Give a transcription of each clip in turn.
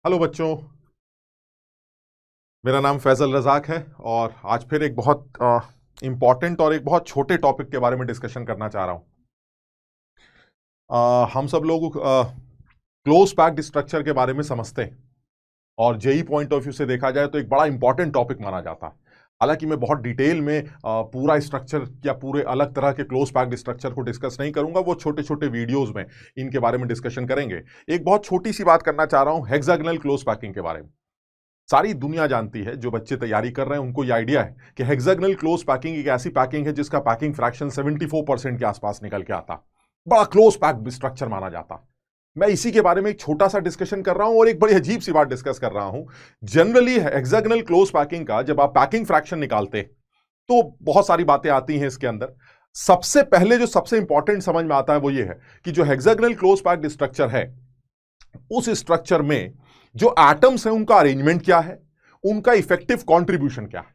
Hello बच्चों, मेरा नाम फैजल रजाक है और आज फिर एक बहुत इंपॉर्टेंट और एक बहुत छोटे टॉपिक के बारे में डिस्कशन करना चाह रहा हूं। हम सब लोग क्लोज पैक्ड स्ट्रक्चर के बारे में समझते हैं और जेई पॉइंट ऑफ व्यू से देखा जाए तो एक बड़ा इंपॉर्टेंट टॉपिक माना जाता है। हालांकि मैं बहुत डिटेल में पूरा स्ट्रक्चर या पूरे अलग तरह के क्लोज पैक्ड स्ट्रक्चर को डिस्कस नहीं करूंगा, वो छोटे छोटे वीडियोस में इनके बारे में डिस्कशन करेंगे। एक बहुत छोटी सी बात करना चाह रहा हूं हेक्सागोनल क्लोज पैकिंग के बारे में। सारी दुनिया जानती है, जो बच्चे तैयारी कर रहे हैं उनको ये आइडिया है कि हेक्सागोनल क्लोज पैकिंग एक ऐसी पैकिंग है जिसका पैकिंग फ्रैक्शन 74% के आसपास निकल के आता। बड़ा क्लोज पैक्ड स्ट्रक्चर माना जाता। मैं इसी के बारे में एक छोटा सा डिस्कशन कर रहा हूं और एक बड़ी अजीब सी बात डिस्कस कर रहा हूं। जनरली हेक्सागोनल क्लोज पैकिंग का जब आप पैकिंग फ्रैक्शन निकालते तो बहुत सारी बातें आती हैं इसके अंदर। सबसे पहले जो सबसे इंपॉर्टेंट समझ में आता है वो ये है कि जो हेक्सागोनल क्लोज पैक्ड स्ट्रक्चर है, उस स्ट्रक्चर में जो एटम्स हैं उनका अरेंजमेंट क्या है, उनका इफेक्टिव कंट्रीब्यूशन क्या है।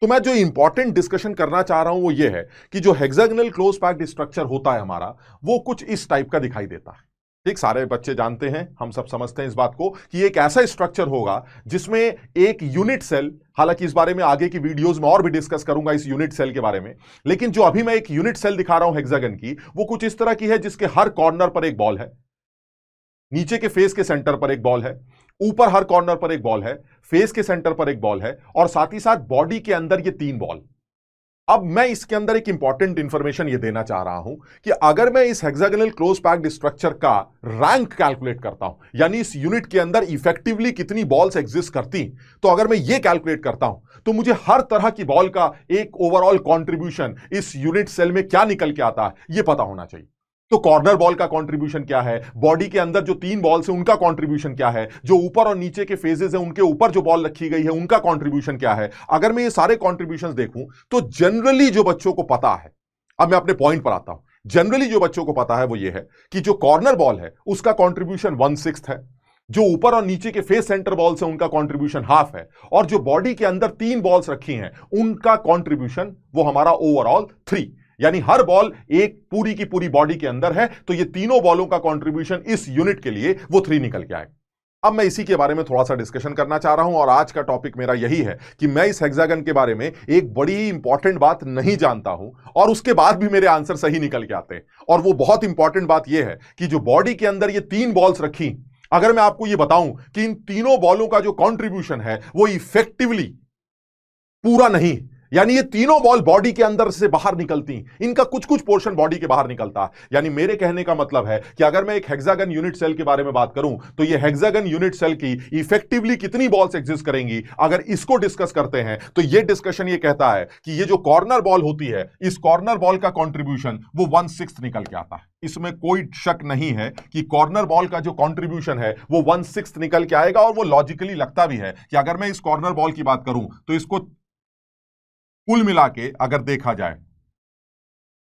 तो मैं जो इंपॉर्टेंट डिस्कशन करना चाह रहा हूं वो ये है कि जो हेक्सागोनल क्लोज पैक्ड स्ट्रक्चर होता है हमारा, वो कुछ इस टाइप का दिखाई देता है। ठीक, सारे बच्चे जानते हैं, हम सब समझते हैं इस बात को कि एक ऐसा स्ट्रक्चर होगा जिसमें एक यूनिट सेल, हालांकि इस बारे में आगे की वीडियोस में और भी डिस्कस करूंगा इस यूनिट सेल के बारे में, लेकिन जो अभी मैं एक यूनिट सेल दिखा रहा हूं हेक्सागन की, वो कुछ इस तरह की है जिसके हर कॉर्नर पर एक बॉल है, नीचे के फेस के सेंटर पर एक बॉल है, ऊपर हर कॉर्नर पर एक बॉल है, फेस के सेंटर पर एक बॉल है और साथ ही साथ बॉडी के अंदर ये 3 बॉल। अब मैं इसके अंदर एक इंपॉर्टेंट इंफॉर्मेशन ये देना चाह रहा हूं कि अगर मैं इस हेक्सागोनल क्लोज पैक्ड स्ट्रक्चर का रैंक कैलकुलेट करता हूं, यानी इस यूनिट के अंदर इफेक्टिवली कितनी बॉल्स एग्जिस्ट करती, तो अगर मैं ये कैलकुलेट करता हूं तो मुझे हर तरह की बॉल का एक ओवरऑल कंट्रीब्यूशन इस यूनिट सेल में क्या निकल के आता है, यह पता होना चाहिए। तो कॉर्नर बॉल का कंट्रीब्यूशन क्या है, बॉडी के अंदर जो 3 बॉल्स हैं उनका कंट्रीब्यूशन क्या है, जो ऊपर और नीचे के फेजेस हैं उनके ऊपर जो बॉल रखी गई है उनका कंट्रीब्यूशन क्या है। अगर मैं ये सारे कंट्रीब्यूशंस देखूं तो जनरली जो बच्चों को पता है, अब मैं अपने पॉइंट पर आता हूं, जनरली जो बच्चों को पता है वो ये है कि जो कॉर्नर बॉल है उसका कंट्रीब्यूशन 1/6 है, जो ऊपर और नीचे के फेस सेंटर बॉल्स हैं उनका कंट्रीब्यूशन हाफ है, और जो बॉडी के अंदर 3 बॉल्स रखी हैं उनका कंट्रीब्यूशन वो हमारा ओवरऑल 3, यानी हर बॉल एक पूरी की पूरी बॉडी के अंदर है, तो ये तीनों बॉलों का कंट्रीब्यूशन इस यूनिट के लिए वो 3 निकल के आए। अब मैं इसी के बारे में थोड़ा सा डिस्कशन करना चाह रहा हूं और आज का टॉपिक मेरा यही है कि मैं इस हेक्सागन के बारे में एक बड़ी इंपॉर्टेंट बात नहीं जानता हूं और उसके बाद भी मेरे आंसर सही निकल के आते हैं। और वो बहुत इंपॉर्टेंट बात यह है कि जो बॉडी के अंदर ये 3 बॉल्स रखी, अगर मैं आपको यह बताऊं कि इन तीनों बॉलों का जो कंट्रीब्यूशन है वो इफेक्टिवली पूरा नहीं, यानी ये तीनों बॉल बॉडी के अंदर से बाहर निकलती, इनका कुछ कुछ पोर्शन बॉडी के बाहर निकलता। यानी मेरे कहने का मतलब है कि अगर मैं एक हेक्सागन यूनिट सेल के बारे में बात करूं तो ये हेक्सागन यूनिट सेल की इफेक्टिवली कितनी बॉल्स एग्जिस्ट करेंगी, अगर इसको डिस्कस करते हैं तो ये डिस्कशन ये कहता है कि ये जो कॉर्नर बॉल होती है, इस कॉर्नर बॉल का कॉन्ट्रीब्यूशन वो 1/6 निकल के आता है। इसमें कोई शक नहीं है कि कॉर्नर बॉल का जो कंट्रीब्यूशन है वो 1/6 निकल के आएगा, और वो लॉजिकली लगता भी है कि अगर मैं इस कॉर्नर बॉल की बात करूं तो इसको कुल मिला के अगर देखा जाए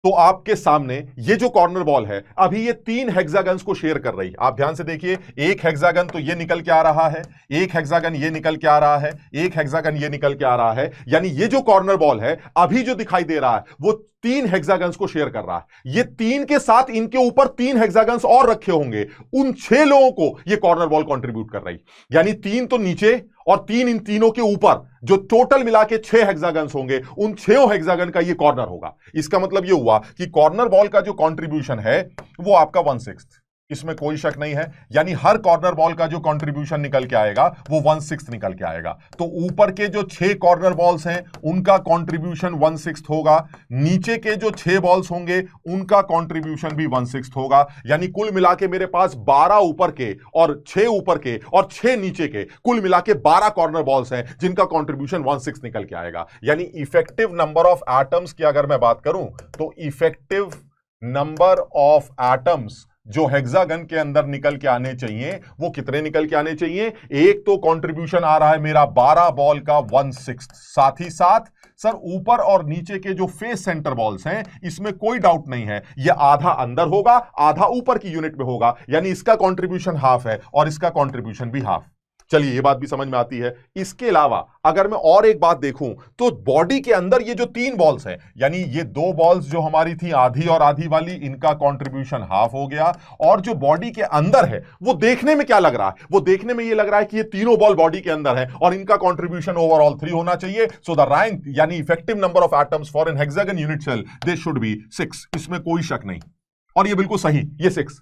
तो आपके सामने ये जो कॉर्नर बॉल है अभी ये 3 हेक्सागन्स को शेयर कर रही है। आप ध्यान से देखिए, एक हेक्सागन तो ये निकल के आ रहा है, एक हेक्सागन ये निकल के आ रहा है, एक हेक्सागन ये निकल के आ रहा है, यानी ये जो कॉर्नर बॉल है अभी जो दिखाई दे रहा है वो 3 हेक्सागन्स को शेयर कर रहा है। ये 3 के साथ इनके ऊपर 3 हेक्सागन्स और रखे होंगे, उन 6 लोगों को ये कॉर्नर बॉल कंट्रीब्यूट कर रही, यानी 3 तो नीचे और 3 इन तीनों के ऊपर, जो टोटल मिला के 6 हेक्सागन्स होंगे, उन 6 हेक्सागन का ये कॉर्नर होगा। इसका मतलब ये हुआ कि कॉर्नर बॉल का जो कंट्रीब्यूशन है वो आपका 1/6, इसमें कोई शक नहीं है, यानी हर कॉर्नर बॉल का जो कंट्रीब्यूशन निकल के आएगा वो 1/6 निकल के आएगा। तो ऊपर के जो 6 कॉर्नर बॉल्स हैं उनका कंट्रीब्यूशन 1/6 होगा, नीचे के जो 6 बॉल्स होंगे उनका कंट्रीब्यूशन भी 1/6 होगा, यानी कुल मिला के मेरे पास 12 ऊपर के और 6 ऊपर के और 6 नीचे के, कुल मिला के 12 कॉर्नर बॉल्स हैं जिनका कंट्रीब्यूशन 1/6 निकल के आएगा। यानी इफेक्टिव नंबर ऑफ एटम्स की अगर मैं बात करूं तो इफेक्टिव नंबर ऑफ एटम्स जो हेक्सागन के अंदर निकल के आने चाहिए वो कितने निकल के आने चाहिए। एक तो कंट्रीब्यूशन आ रहा है मेरा 12 बॉल का 1/6, साथ ही साथ सर ऊपर और नीचे के जो फेस सेंटर बॉल्स हैं इसमें कोई डाउट नहीं है ये आधा अंदर होगा आधा ऊपर की यूनिट में होगा, यानी इसका कंट्रीब्यूशन हाफ है और इसका कंट्रीब्यूशन भी हाफ। चलिए ये बात भी समझ में आती है। इसके अलावा अगर मैं और एक बात देखूं तो बॉडी के अंदर ये जो 3 बॉल्स हैं, यानी ये 2 बॉल्स जो हमारी थी आधी और आधी वाली, इनका कंट्रीब्यूशन हाफ हो गया। और जो बॉडी के अंदर है वो देखने में क्या लग रहा है, वो देखने में ये लग रहा है कि ये तीनों बॉल बॉडी के अंदर है और इनका कंट्रीब्यूशन ओवरऑल 3 होना चाहिए। सो द रैंक यानी effective number of atoms for an hexagon unit cell they should be 6। इसमें कोई शक नहीं, और ये बिल्कुल सही, ये 6।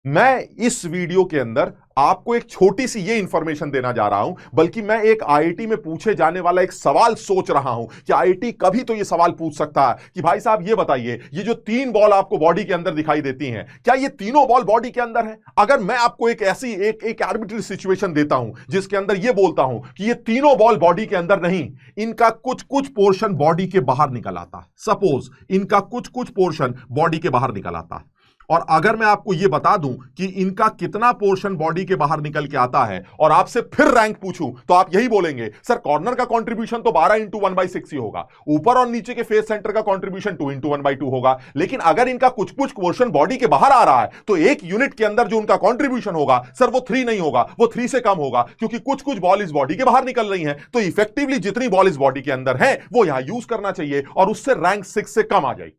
मैं इस वीडियो के अंदर आपको एक छोटी सी ये इंफॉर्मेशन देना जा रहा हूं, बल्कि मैं एक आईआईटी में पूछे जाने वाला एक सवाल सोच रहा हूं कि आईआईटी कभी तो ये सवाल पूछ सकता है कि भाई साहब ये बताइए, ये जो 3 बॉल आपको बॉडी के अंदर दिखाई देती हैं, क्या ये तीनों बॉल बॉडी के अंदर हैं? अगर मैं आपको एक ऐसी एक आर्बिट्ररी सिचुएशन देता हूं जिसके अंदर ये बोलता हूं कि ये तीनों बॉल बॉडी के अंदर नहीं, इनका कुछ कुछ पोर्शन बॉडी के बाहर निकल आता है, सपोज इनका कुछ कुछ पोर्शन बॉडी के बाहर निकल आता है, और अगर मैं आपको यह बता दूं कि इनका कितना पोर्शन बॉडी के बाहर निकल के आता है और आपसे फिर रैंक पूछूं, तो आप यही बोलेंगे सर कॉर्नर का कंट्रीब्यूशन तो 12 इंटू 1/6 ही होगा, ऊपर और नीचे के फेस सेंटर का कंट्रीब्यूशन 2 इंटू 1/2 होगा। लेकिन अगर इनका कुछ कुछ पोर्शन बॉडी के बाहर आ रहा है तो एक यूनिट के अंदर जो उनका कंट्रीब्यूशन होगा सर वो 3 नहीं होगा, वो 3 से कम होगा, क्योंकि कुछ कुछ बॉल इस बॉडी के बाहर निकल रही है। तो इफेक्टिवली जितनी बॉल इस बॉडी के अंदर है वो यहां यूज करना चाहिए और उससे रैंक 6 से कम आ जाएगी।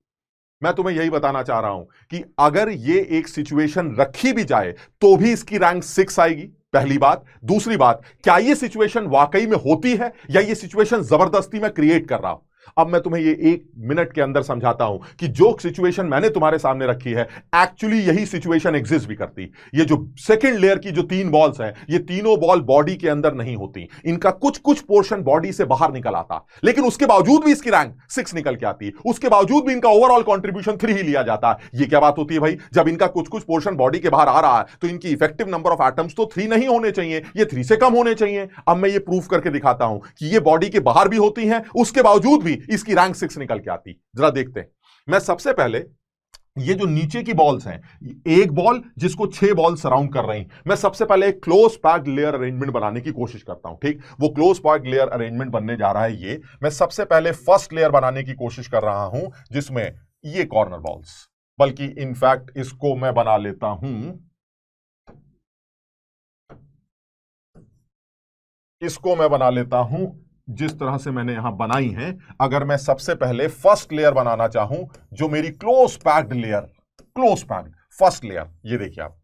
मैं तुम्हें यही बताना चाह रहा हूं कि अगर ये एक सिचुएशन रखी भी जाए तो भी इसकी रैंक 6 आएगी, पहली बात। दूसरी बात, क्या ये सिचुएशन वाकई में होती है या ये सिचुएशन जबरदस्ती में क्रिएट कर रहा हूं? अब मैं तुम्हें ये 1 मिनट के अंदर समझाता हूं कि जो सिचुएशन मैंने तुम्हारे सामने रखी है एक्चुअली यही सिचुएशन एग्जिस्ट भी करती। ये जो सेकंड लेयर की जो 3 बॉल्स हैं, ये तीनों बॉल बॉडी के अंदर नहीं होती, इनका कुछ कुछ पोर्शन बॉडी से बाहर निकल आता, लेकिन उसके बावजूद भी इसकी रैंक 6 निकल के आती, उसके बावजूद भी इनका ओवरऑल कंट्रीब्यूशन 3 ही लिया जाता है। ये क्या बात होती है भाई? जब इनका कुछ कुछ पोर्शन बॉडी के बाहर आ रहा है तो इनकी इफेक्टिव नंबर ऑफ एटम्स तो 3 नहीं होने चाहिए, ये 3 से कम होने चाहिए। अब मैं ये प्रूफ करके दिखाता हूं कि ये बॉडी के बाहर भी होती हैं, उसके बावजूद भी इसकी रैंक 6 निकल के आती। जरा देखते हैं। मैं सबसे पहले ये जो नीचे की बॉल्स हैं, एक बॉल जिसको 6 बॉल सराउंड कर रही, मैं सबसे पहले एक क्लोज पैक्ड लेयर अरेंजमेंट बनाने की कोशिश करता हूं। ठीक, वो क्लोज पैक्ड लेयर अरेंजमेंट बनने जा रहा है। ये मैं सबसे पहले फर्स्ट लेयर बनाने की कोशिश कर रहा हूं जिसमें ये कॉर्नर बॉल्स, बल्कि इनफैक्ट इसको मैं बना लेता हूं, इसको मैं बना लेता हूं जिस तरह से मैंने यहां बनाई है। अगर मैं सबसे पहले फर्स्ट लेयर बनाना चाहूं जो मेरी close packed layer, close packed first layer, ये देखिए आप,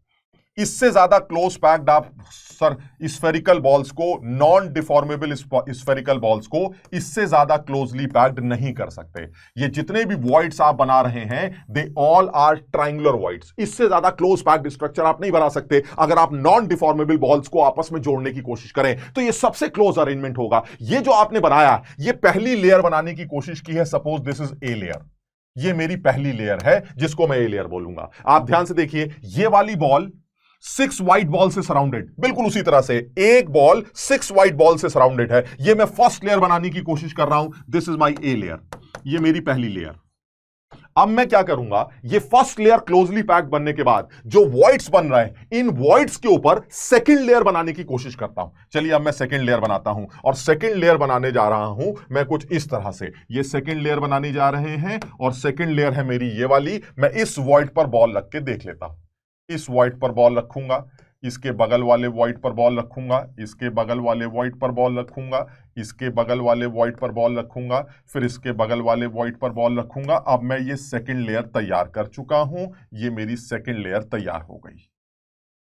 इससे ज्यादा क्लोज पैक्ड आप सर स्फेरिकल बॉल्स को, नॉन डिफॉर्मेबल स्फेरिकल बॉल्स को इससे ज्यादा क्लोजली पैक्ड नहीं कर सकते। ये जितने भी वॉइड्स आप बना रहे हैं they all are triangular voids, इससे ज्यादा क्लोज पैक्ड स्ट्रक्चर आप नहीं बना सकते। अगर आप नॉन डिफॉर्मेबल बॉल्स को आपस में जोड़ने की कोशिश करें तो ये सबसे क्लोज अरेंजमेंट होगा। ये जो आपने बनाया, ये पहली लेयर बनाने की कोशिश की है, suppose this is A layer, ये मेरी पहली लेयर है जिसको मैं ए लेयर बोलूंगा। आप ध्यान से देखिए, ये वाली बॉल 6 व्हाइट बॉल से सराउंडेड, बिल्कुल उसी तरह से एक बॉल 6 व्हाइट बॉल से सराउंडेड है। ये मैं फर्स्ट लेयर बनाने की कोशिश कर रहा हूं, this is my A layer, ये मेरी पहली लेयर। अब मैं क्या करूंगा, ये फर्स्ट लेयर क्लोजली पैक्ड बनने के बाद जो वॉइड्स बन रहे हैं, इन वॉइड्स के ऊपर सेकंड लेयर बनाने की कोशिश करता हूं। चलिए अब मैं सेकंड लेयर बनाता हूं, और सेकंड लेयर बनाने जा रहा हूं मैं कुछ इस तरह से। ये सेकंड लेयर बनाने जा रहे हैं और सेकंड लेयर है मेरी ये वाली। मैं इस वॉइड पर बॉल रख के देख लेता हूं, इस वॉइड पर बॉल रखूंगा, इसके बगल वाले वॉइड पर बॉल रखूंगा, इसके बगल वाले वॉइड पर बॉल रखूंगा, इसके बगल वाले वॉइड पर बॉल रखूंगा, फिर इसके बगल वाले वॉइड पर बॉल रखूंगा। अब मैं ये सेकंड लेयर तैयार कर चुका हूं, ये मेरी सेकंड लेयर तैयार हो गई।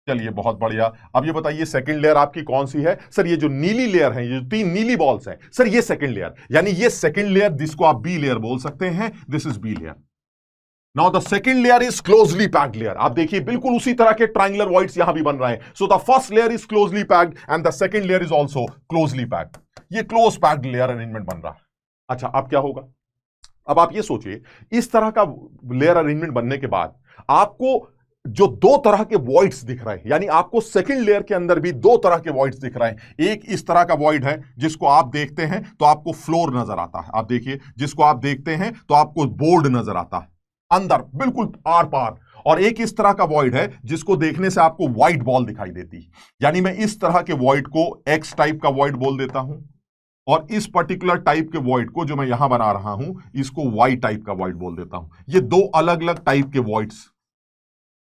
चलिए बहुत बढ़िया। अब ये बताइए सेकंड लेयर आपकी कौन सी है? सर ये जो नीली लेयर है, ये जो 3 नीली बॉल्स हैं, सर ये सेकंड लेयर, यानी ये सेकंड लेयर, जिसको आप बी लेयर बोल सकते हैं, this is B layer. Now the second layer is closely packed layer. आप देखिए बिल्कुल उसी तरह के ट्रायंगुलर वॉइड्स यहां भी बन रहे हैं। So the first layer is closely packed and the second layer is also closely packed. ये क्लोज पैक्ड लेयर अरेंजमेंट बन रहा है। अच्छा अब क्या होगा? अब आप ये सोचिए, इस तरह का लेयर अरेंजमेंट बनने के बाद आपको जो 2 तरह के वॉइड्स दिख रहे हैं, यानी आपको सेकंड लेयर के अंदर भी 2 तरह के वॉइड्स दिख रहे हैं। एक इस तरह का वॉइड है जिसको आप देखते हैं तो आपको फ्लोर नजर आता है, आप देखिए, जिसको आप देखते हैं तो आपको बोर्ड नजर आता है अंदर बिल्कुल आर पार। और एक इस तरह का वॉइड है जिसको देखने से आपको व्हाइट बॉल दिखाई देती, यानी मैं इस तरह के वॉइड को एक्स टाइप का वॉइड बोल देता हूं, और इस पर्टिकुलर टाइप के वॉइड को जो मैं यहां बना रहा हूं इसको वाई टाइप का वॉइड बोल देता हूं। ये 2 अलग अलग टाइप के वॉइड्स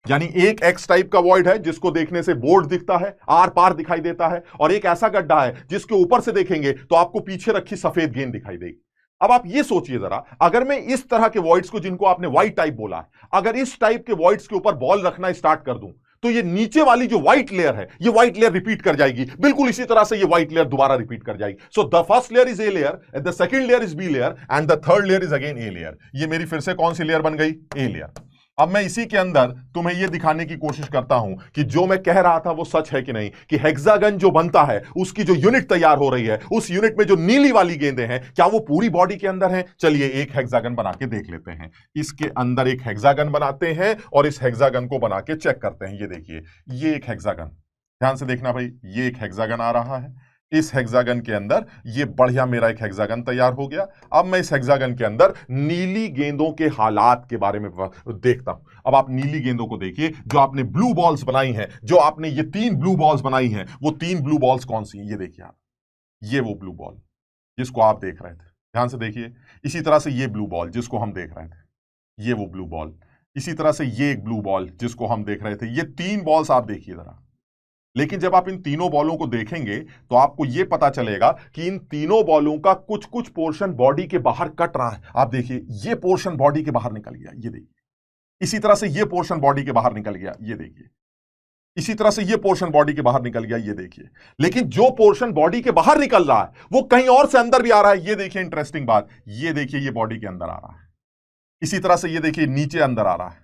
यानी एक एक्स टाइप का वॉइड है जिसको देखने से बोर्ड दिखता है, आर पार दिखाई देता है, और एक ऐसा गड्ढा है जिसके ऊपर से देखेंगे तो आपको पीछे रखी सफेद गेंद दिखाई देगी। अब आप ये सोचिए जरा, अगर मैं इस तरह के वॉइड्स को, जिनको आपने व्हाइट टाइप बोला है, अगर इस टाइप के वॉइड्स के ऊपर बॉल रखना स्टार्ट कर दूं, तो ये नीचे वाली जो व्हाइट लेयर है, ये व्हाइट लेयर रिपीट कर जाएगी, बिल्कुल इसी तरह से ये व्हाइट लेयर दोबारा रिपीट कर जाएगी। So the first layer is A layer, the second layer is B layer, and the third layer is again A layer. ये मेरी फिर से कौन सी लेयर बन गई? A layer. अब मैं इसी के अंदर तुम्हें यह दिखाने की कोशिश करता हूं कि जो मैं कह रहा था वो सच है कि नहीं, कि हेक्सागन जो बनता है उसकी जो यूनिट तैयार हो रही है, उस यूनिट में जो नीली वाली गेंदें हैं, क्या वो पूरी बॉडी के अंदर हैं? चलिए एक हेक्सागन बना के देख लेते हैं। इसके अंदर एक हेक्सागन बनाते हैं और इस हेक्सागन को बना के चेक करते हैं। ये देखिए, ये एक हेक्सागन, ध्यान से देखना भाई, ये एक हेक्सागन आ रहा है। इस हेक्सागन के अंदर ये बढ़िया मेरा एक हेक्सागन तैयार हो गया। अब मैं इस हेक्सागन के अंदर नीली गेंदों के हालात के बारे में देखता हूं। अब आप नीली गेंदों को देखिए, जो आपने ब्लू बॉल्स बनाई हैं, जो आपने ये 3 ब्लू बॉल्स बनाई हैं, वो 3 ब्लू बॉल्स कौन सी हैं? ये देखिए आप, ये वो ब्लू बॉल जिसको आप देख रहे थे, ध्यान से देखिए। इसी तरह से ये ब्लू बॉल जिसको हम देख रहे थे, ये वो ब्लू बॉल। इसी तरह से ये एक ब्लू बॉल जिसको हम देख रहे थे। ये 3 बॉल्स आप देखिए जरा। लेकिन जब आप इन तीनों बॉलों को देखेंगे तो आपको यह पता चलेगा कि इन तीनों बॉलों का कुछ कुछ पोर्शन बॉडी के बाहर कट रहा है। आप देखिए, ये पोर्शन बॉडी के बाहर निकल गया, ये देखिए। इसी तरह से ये पोर्शन बॉडी के बाहर निकल गया, ये देखिए। इसी तरह से ये पोर्शन बॉडी के बाहर निकल गया, ये देखिए। लेकिन जो पोर्शन बॉडी के बाहर निकल रहा है वो कहीं और से अंदर भी आ रहा है। ये देखिए इंटरेस्टिंग बात, ये देखिए, ये बॉडी के अंदर आ रहा है। इसी तरह से ये देखिए नीचे अंदर आ रहा है।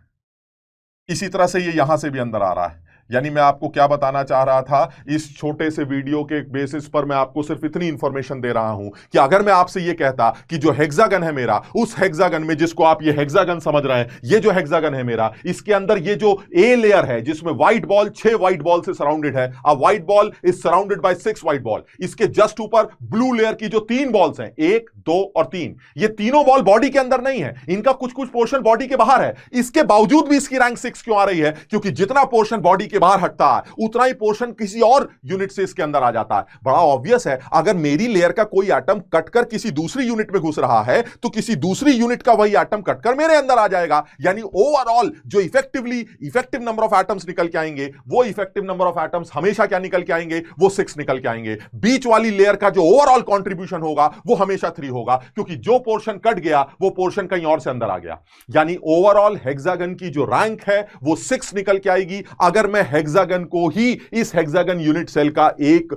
इसी तरह से ये यहां से भी अंदर आ रहा है। यानी मैं आपको क्या बताना चाह रहा था, इस छोटे से वीडियो के बेसिस पर मैं आपको सिर्फ इतनी इंफॉर्मेशन दे रहा हूं कि अगर मैं आपसे यह कहता कि जो हेक्सागन है मेरा, उस हेक्सागन में, जिसको आप ये हेक्सागन समझ रहे हैं, ये जो हेक्सागन है मेरा, इसके अंदर ये जो ए लेयर है जिसमें व्हाइट बॉल 6 व्हाइट बॉल से सराउंडेड है, a white ball is surrounded by 6 white ball. इसके जस्ट ऊपर ब्लू लेयर की जो 3 बॉल्स हैं, 1, 2 और 3, ये तीनों बॉल बॉडी के अंदर नहीं है, इनका कुछ कुछ पोर्शन बॉडी के बाहर है। इसके बावजूद भी इसकी रैंक 6 क्यों आ रही है? क्योंकि जितना पोर्शन बॉडी के बाहर हटता है उतना ही पोर्शन किसी और यूनिट से इसके अंदर आ जाता है। बड़ा ऑब्वियस है, अगर मेरी लेयर का कोई एटम कटकर किसी दूसरी यूनिट में घुस रहा है तो किसी दूसरी यूनिट का वही एटम कटकर मेरे अंदर आ जाएगा। यानी ओवरऑल जो इफेक्टिव नंबर ऑफ एटम्स निकल के आएंगे, वो इफेक्टिव नंबर ऑफ एटम्स हमेशा क्या निकल के आएंगे? वो 6 निकल के आएंगे। बीच वाली लेयर का जो ओवरऑल कंट्रीब्यूशन होगा वो हमेशा 3 होगा, क्योंकि जो पोर्शन कट गया वो पोर्शन कहीं और से अंदर आ गया। यानी ओवरऑल हेक्सागन की जो रैंक है वो 6 निकल के आएगी, अगर मैं हेक्सागन को ही इस हेक्सागन यूनिट सेल का एक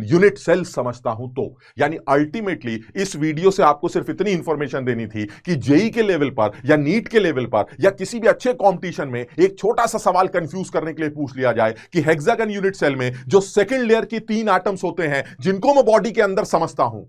यूनिट सेल समझता हूं तो। यानी अल्टीमेटली इस वीडियो से आपको सिर्फ इतनी इंफॉर्मेशन देनी थी कि जेई के लेवल पर या नीट के लेवल पर या किसी भी अच्छे कंपटीशन में एक छोटा सा सवाल कंफ्यूज करने के लिए पूछ लिया जाए कि हेक्सागन यूनिट सेल में जो सेकंड लेयर की 3 एटम्स होते हैं, जिनको मैं बॉडी के अंदर समझता हूं,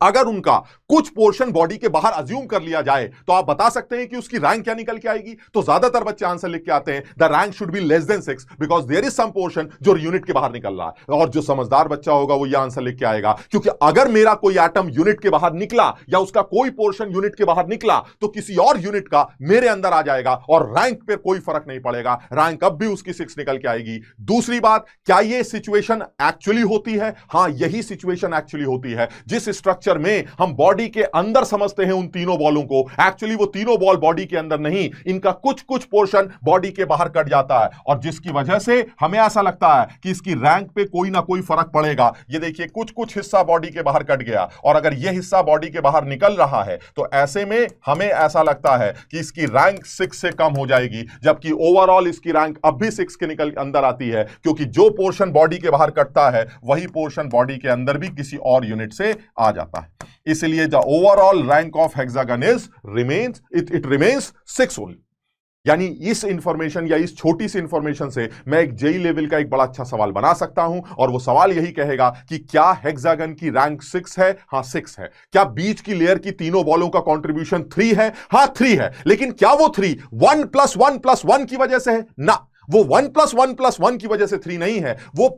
अगर उनका कुछ पोर्शन बॉडी के बाहर अज्यूम कर लिया जाए तो आप बता सकते हैं कि उसकी रैंक क्या निकल के आएगी? तो ज्यादातर बच्चे आंसर लिख के आते हैं the rank should be less than 6 because there is some portion जो यूनिट के बाहर निकल रहा है। और जो समझदार बच्चा होगा वो ये आंसर लिख के आएगा, क्योंकि अगर मेरा कोई एटम यूनिट के बाहर निकला या उसका कोई पोर्शन यूनिट के बाहर निकला तो किसी और यूनिट का मेरे अंदर आ जाएगा और रैंक पे कोई फर्क नहीं पड़ेगा, रैंक अब भी उसकी 6 निकल के आएगी। दूसरी बात, क्या यह सिचुएशन एक्चुअली होती है? हां, यही सिचुएशन एक्चुअली होती है। जिस स्ट्रक्चर में हम बॉडी के अंदर समझते हैं उन तीनों बॉलों को, एक्चुअली वो तीनों बॉल बॉडी के अंदर नहीं, इनका कुछ कुछ पोर्शन बॉडी के बाहर कट जाता है, और जिसकी वजह से हमें ऐसा लगता है कि इसकी रैंक पे कोई ना कोई फर्क पड़ेगा। ये देखिए, कुछ कुछ हिस्सा बॉडी के बाहर कट गया, और अगर यह हिस्सा बॉडी के बाहर निकल रहा है तो ऐसे में हमें ऐसा लगता है कि इसकी रैंक 6 से कम हो जाएगी, जबकि ओवरऑल इसकी रैंक अब भी 6 के निकल अंदर आती है, क्योंकि जो पोर्शन बॉडी के बाहर कटता है वही पोर्शन बॉडी के अंदर भी किसी और यूनिट से आ जाता है। इसलिए the overall rank of hexagon is it remains 6 only. यानी इस इंफॉर्मेशन या इस छोटी सी इंफॉर्मेशन से मैं एक जेई लेवल का एक बड़ा अच्छा सवाल बना सकता हूं, और वो सवाल यही कहेगा कि क्या हेक्सागन की रैंक 6 है? हां 6 है। क्या बीच की लेयर की तीनों बॉलों का कंट्रीब्यूशन 3 है? हां 3 है। लेकिन क्या वो 3 1 + 1 + 1 की वजह से है? ना, वो 1 + 1 + 1 की वजह से 3 नहीं है। वो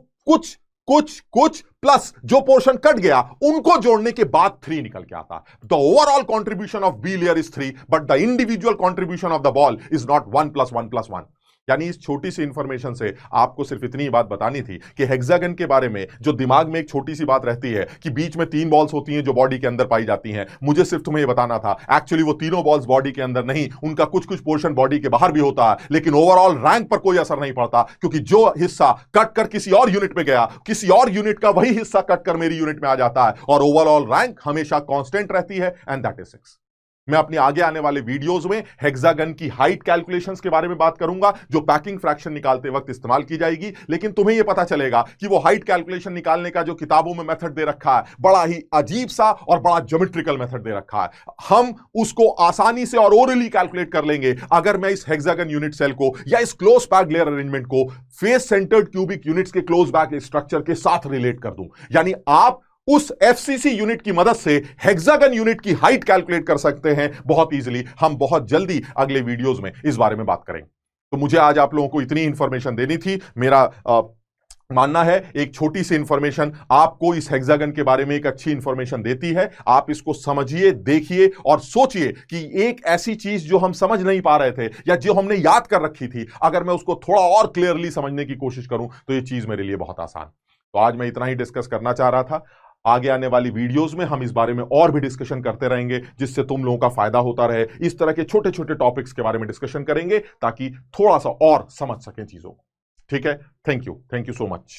कुछ प्लस जो पोर्शन कट गया उनको जोड़ने के बाद 3 निकल के आता है। The overall contribution of B layer is 3, but the individual contribution of the ball is not 1 + 1 + 1। यानी इस छोटी सी इंफॉर्मेशन से आपको सिर्फ इतनी बात बतानी थी कि हेक्सागन के बारे में जो दिमाग में एक छोटी सी बात रहती है कि बीच में 3 बॉल्स होती हैं जो बॉडी के अंदर पाई जाती हैं, मुझे सिर्फ तुम्हें ये बताना था एक्चुअली वो तीनों बॉल्स बॉडी के अंदर नहीं, उनका कुछ कुछ पोर्शन बॉडी के बाहर भी होता है, लेकिन ओवरऑल रैंक पर कोई असर नहीं पड़ता, क्योंकि जो हिस्सा कट कर किसी और यूनिट में गया, किसी और यूनिट का वही हिस्सा कट कर मेरी यूनिट में आ जाता है और ओवरऑल रैंक हमेशा कांस्टेंट रहती है, एंड दैट इज 6। मैं अपने आगे आने वाले वीडियोस में हेक्सागन की हाइट कैलकुलेशंस के बारे में बात करूंगा जो पैकिंग फ्रैक्शन निकालते वक्त इस्तेमाल की जाएगी, लेकिन तुम्हें यह पता चलेगा कि वो हाइट कैलकुलेशन निकालने का जो किताबों में मेथड दे रखा है, बड़ा ही अजीब सा और बड़ा ज्योमेट्रिकल मेथड दे रखा है, हम उसको आसानी से और ओरली कैलकुलेट कर लेंगे अगर मैं इस हेक्सागन यूनिट सेल को या इस क्लोज पैक्ड लेयर अरेंजमेंट को फेस सेंटर्ड क्यूबिक यूनिट्स के क्लोज पैक्ड स्ट्रक्चर के साथ रिलेट कर दूं। यानी आप उस एफसीसी यूनिट की मदद से हेक्सागन यूनिट की हाइट कैलकुलेट कर सकते हैं बहुत इजीली। हम बहुत जल्दी अगले वीडियोस में इस बारे में बात करेंगे। तो मुझे आज आप लोगों को इतनी इंफॉर्मेशन देनी थी। मेरा मानना है एक छोटी सी इंफॉर्मेशन आपको इस हेक्सागन के बारे में एक अच्छी इंफॉर्मेशन देती है। आप इसको समझिए, देखिए और सोचिए कि एक ऐसी चीज जो हम समझ नहीं पा रहे थे या जो हमने याद कर रखी थी, अगर मैं उसको थोड़ा और क्लियरली समझने की कोशिश करूं तो ये चीज मेरे लिए बहुत आसान। तो आज मैं इतना ही डिस्कस करना चाह रहा था। आगे आने वाली वीडियोस में हम इस बारे में और भी डिस्कशन करते रहेंगे जिससे तुम लोगों का फायदा होता रहे। इस तरह के छोटे छोटे टॉपिक्स के बारे में डिस्कशन करेंगे ताकि थोड़ा सा और समझ सकें चीजों को। ठीक है, थैंक यू सो मच।